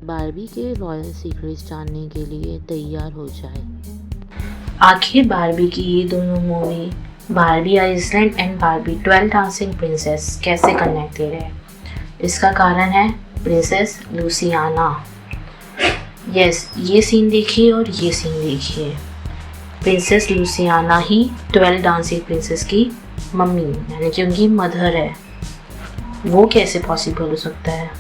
Barbie के royal secrets जानने के लिए तैयार हो जाए। आखिर बारबी की ये दोनों movie Barbie Island and Barbie 12 dancing princess कैसे कनेक्टेड है? इसका कारण है प्रिंसेस लूसियाना। यस, ये सीन देखिए और ये सीन देखिए। प्रिंसेस लूसियाना ही 12 डांसिंग प्रिंसेस की मम्मी यानी कि उनकी मदर है। वो कैसे पॉसिबल हो सकता है?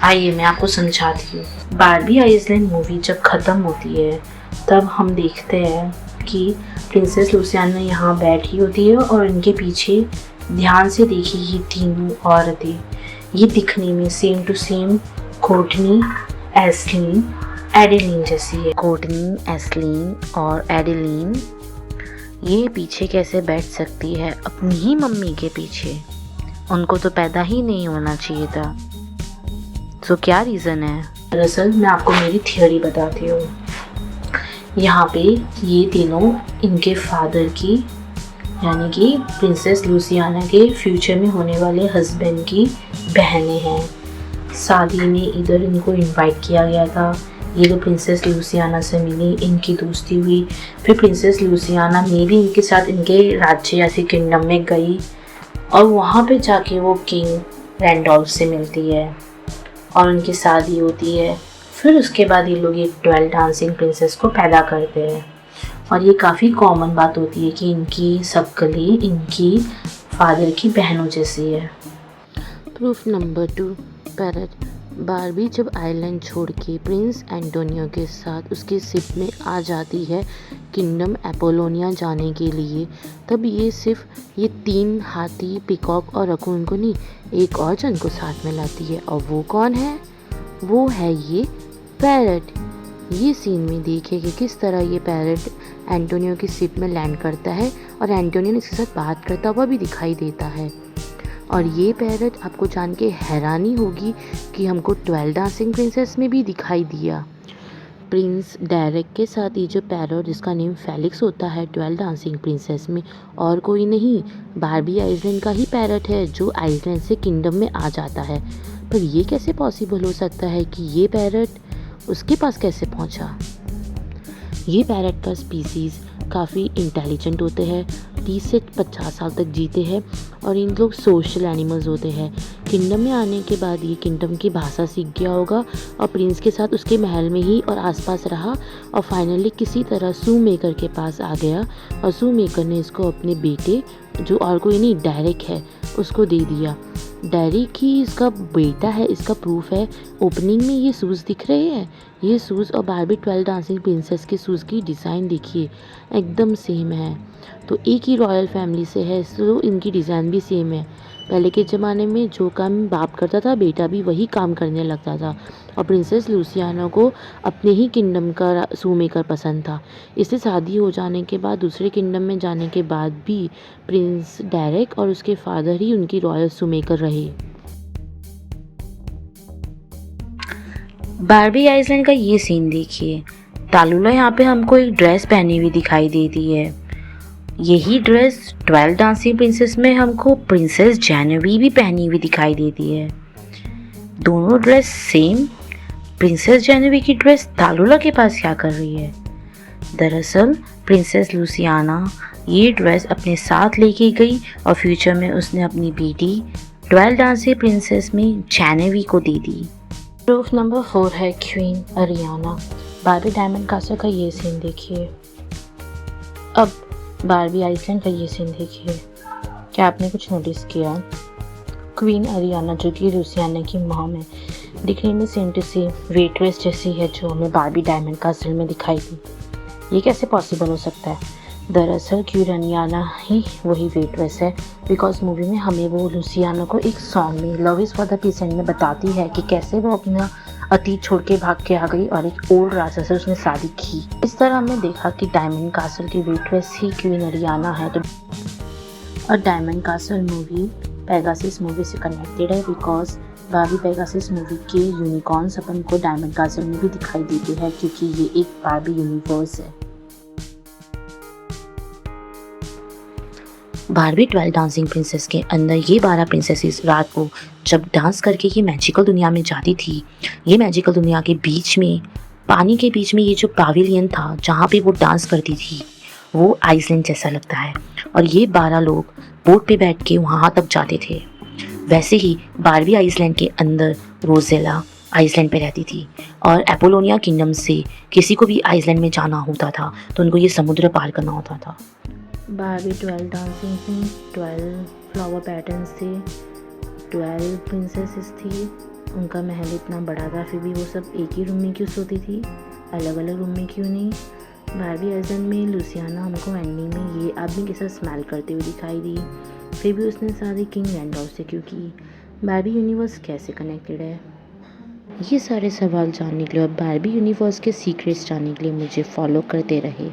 आइए मैं आपको समझाती हूँ। बारबी आइसलैंड मूवी जब ख़त्म होती है तब हम देखते हैं कि प्रिंसेस लूसियाना यहाँ बैठी होती है और इनके पीछे ध्यान से देखिए ये तीनों औरतें, ये दिखने में सेम टू सेम कोर्टनी, एस्लीन, एडेलीन जैसी है। कोर्टनी, एस्लीन और एडेलीन ये पीछे कैसे बैठ सकती है अपनी ही मम्मी के पीछे? उनको तो पैदा ही नहीं होना चाहिए था। तो क्या रीज़न है? दरअसल मैं आपको मेरी थियोरी बताती हूँ। यहाँ पे ये तीनों इनके फादर की यानी कि प्रिंसेस लूसियाना के फ्यूचर में होने वाले हस्बैंड की बहनें हैं। शादी में इधर इनको इनवाइट किया गया था। ये तो प्रिंसेस लूसियाना से मिली, इनकी दोस्ती हुई। फिर प्रिंसेस लूसियाना में भी इनके साथ इनके राज्य या फिर किंगडम में गई और वहाँ पे जाके वो किंग रैंडोल्फ से मिलती है और उनकी शादी होती है। फिर उसके बाद ये लोग एक 12 डांसिंग प्रिंसेस को पैदा करते हैं और ये काफ़ी कॉमन बात होती है कि इनकी शक्लें इनकी फादर की बहनों जैसी है। Proof number 2, parrot. बारबी जब आइलैंड छोड़ के प्रिंस एंटोनियो के साथ उसके शिप में आ जाती है किंगडम एपोलोनिया जाने के लिए, तब ये सिर्फ ये 3 हाथी, पिकॉक और रकून को नहीं, एक और जन को साथ में लाती है। और वो कौन है? वो है ये पैरट। ये सीन में देखिए कि किस तरह ये पैरट एंटोनियो की शिप में लैंड करता है और एंटोनियो इसके साथ बात करता हुआ भी दिखाई देता है। और ये पैरट आपको जान के हैरानी होगी कि हमको 12 डांसिंग प्रिंसेस में भी दिखाई दिया। प्रिंस डायरेक्ट के साथ ये जो पैरट जिसका नेम फेलिक्स होता है 12 डांसिंग प्रिंसेस में, और कोई नहीं बारबी आइसलैंड का ही पैरट है जो आइसलैंड से किंगडम में आ जाता है। पर ये कैसे पॉसिबल हो सकता है कि ये पैरट उसके पास कैसे पहुंचा? ये पैरट का स्पीसीज़ काफ़ी इंटेलिजेंट होते हैं, 30 से 50 साल तक जीते हैं और इन लोग सोशल एनिमल्स होते हैं। किंगडम में आने के बाद ये किंगडम की भाषा सीख गया होगा और प्रिंस के साथ उसके महल में ही और आसपास रहा और फाइनली किसी तरह सू मेकर के पास आ गया और सू मेकर ने इसको अपने बेटे, जो और कोई नहीं डायरेक्ट है, उसको दे दिया। डायरेक्ट ही इसका बेटा है, इसका प्रूफ है। ओपनिंग में ये शूज़ दिख रहे हैं, ये शूज़ और बारबी 12 डांसिंग प्रिंसेस के शूज़ की डिज़ाइन देखिए एकदम सेम है। तो एक ही रॉयल फैमिली से है, तो इनकी डिज़ाइन भी सेम है। पहले के ज़माने में जो काम बाप करता था बेटा भी वही काम करने लगता था और प्रिंसेस लूसियाना को अपने ही किंगडम का शू मेकर पसंद था। इससे शादी हो जाने के बाद दूसरे किंगडम में जाने के बाद भी प्रिंस डायरेक्ट और उसके फादर ही उनकी रॉयल शू मेकर रहे। बारबी आइसलैंड का ये सीन देखिए। तालुला यहाँ पे हमको एक ड्रेस पहनी हुई दिखाई देती है। यही ड्रेस 12 डांसिंग प्रिंसेस में हमको प्रिंसेस जेनेवी भी पहनी हुई दिखाई देती है। दोनों ड्रेस सेम। प्रिंसेस जेनेवी की ड्रेस तालुला के पास क्या कर रही है? दरअसल प्रिंसेस लूसियाना ये ड्रेस अपने साथ लेके गई और फ्यूचर में उसने अपनी बेटी 12 डांसिंग प्रिंसेस में जेनेवी को दे दी। प्रूफ नंबर 4 है queen Ariana. Barbie Diamond Castle का ये सीन देखिए। अब बारबी आइसलैंड का ये सीन देखिए। क्या आपने कुछ नोटिस किया? क्वीन अरियाना जो कि लूसियाना की मॉम है, दिखने में सेम टू सेम वेट्रेस जैसी है जो हमें बारबी डायमंड कासल में दिखाई दी। ये कैसे पॉसिबल हो सकता है? दरअसल क्वीन अरियाना ही वही वेट्रेस है, बिकॉज मूवी में हमें वो लूसियाना को एक सॉन्ग में love is for the pheasant में बताती है कि कैसे वो अपना अतीत छोड़ के भाग के आ गई और एक ओल्ड राजा से उसने शादी की। इस तरह हमने देखा कि डायमंड कासल की वेट्रेस ही क्वीन अरियाना है। तो और diamond castle movie Pegasus movie से कनेक्टेड है, बिकॉज बारबी पेगासस मूवी के यूनिकॉर्न्स अपन को डायमंड कासल में भी दिखाई देते हैं, क्योंकि ये एक बारबी यूनिवर्स है। बारबी 12 डांसिंग प्रिंसेस के अंदर ये 12 प्रिंसेसेस रात को जब डांस करके ये मैजिकल दुनिया में जाती थी, ये मैजिकल दुनिया के बीच में, पानी के बीच में ये जो पाविलियन था जहाँ पे वो डांस करती थी, वो आइसलैंड जैसा लगता है। और ये 12 लोग बोट पे बैठ के वहाँ तक जाते थे। वैसे ही बारबी आइसलैंड के अंदर रोजेला आइसलैंड पे रहती थी, और एपोलोनिया किंगडम से किसी को भी आइसलैंड में जाना होता था तो उनको ये समुद्र पार करना होता था। बारबी 12 डांसिंग थी, 12 फ्लावर पैटर्न्स थे, 12 प्रिंसेसेस थी। उनका महल इतना बड़ा था, फिर भी वो सब एक ही रूम में क्यों सोती थी, अलग अलग रूम में क्यों नहीं। बारबी आइसलैंड में लुसियाना हमको एंडिंग में ये आदमी के साथ स्माइल करते हुए दिखाई दी, फिर भी उसने शादी किंग रैंडॉल्फ से क्यों की। बारबी यूनिवर्स कैसे कनेक्टेड है? ये सारे सवाल जानने के लिए और बारबी यूनिवर्स के सीक्रेट्स जानने के लिए मुझे फॉलो करते रहे।